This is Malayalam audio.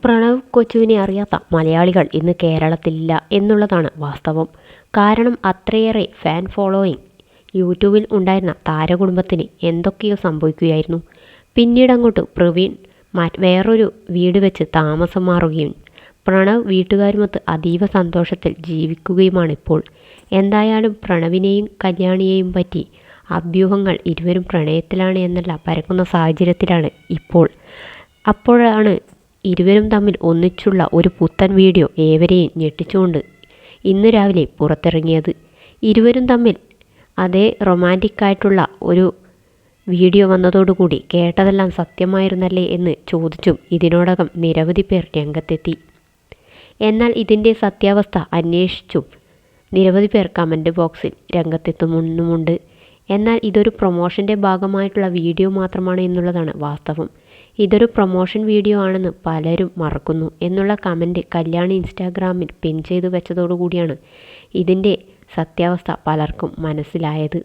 പ്രണവ് കൊച്ചുവിനെ അറിയാത്ത മലയാളികൾ ഇന്ന് കേരളത്തിലില്ല എന്നുള്ളതാണ് വാസ്തവം. കാരണം അത്രയേറെ ഫാൻ ഫോളോയിങ് യൂട്യൂബിൽ ഉണ്ടായിരുന്ന താരകുടുംബത്തിന് എന്തൊക്കെയോ സംഭവിക്കുകയായിരുന്നു. പിന്നീടങ്ങോട്ട് പ്രവീൺ വേറൊരു വീട് വെച്ച് താമസം മാറുകയും പ്രണവ് വീട്ടുകാരുമൊത്ത് അതീവ സന്തോഷത്തിൽ ജീവിക്കുകയുമാണിപ്പോൾ. എന്തായാലും പ്രണവിനെയും കല്യാണിയെയും പറ്റി അഭ്യൂഹങ്ങൾ ഇരുവരും പ്രണയത്തിലാണ് എന്നല്ല പരക്കുന്ന സാഹചര്യത്തിലാണ് ഇപ്പോൾ. അപ്പോഴാണ് ഇരുവരും തമ്മിൽ ഒന്നിച്ചുള്ള ഒരു പുത്തൻ വീഡിയോ ഏവരെയും ഞെട്ടിച്ചുകൊണ്ട് ഇന്ന് രാവിലെ പുറത്തിറങ്ങിയത്. ഇരുവരും തമ്മിൽ അതേ റൊമാൻറ്റിക്കായിട്ടുള്ള ഒരു വീഡിയോ വന്നതോടുകൂടി കേട്ടതെല്ലാം സത്യമായിരുന്നല്ലേ എന്ന് ചോദിച്ചും ഇതിനോടകം നിരവധി പേർ രംഗത്തെത്തി. എന്നാൽ ഇതിൻ്റെ സത്യാവസ്ഥ അന്വേഷിച്ചും നിരവധി പേർ കമൻറ്റ് ബോക്സിൽ രംഗത്തെത്തുന്നുമുണ്ട്. എന്നാൽ ഇതൊരു പ്രൊമോഷൻ്റെ ഭാഗമായിട്ടുള്ള വീഡിയോ മാത്രമാണ് എന്നുള്ളതാണ് വാസ്തവം. ഇതൊരു പ്രൊമോഷൻ വീഡിയോ ആണെന്ന് പലരും മറക്കുന്നു എന്നുള്ള കമൻറ്റ് കല്യാണി ഇൻസ്റ്റാഗ്രാമിൽ പിൻ ചെയ്തു വെച്ചതോടുകൂടിയാണ് ഇതിൻ്റെ സത്യാവസ്ഥ പലർക്കും മനസ്സിലായത്.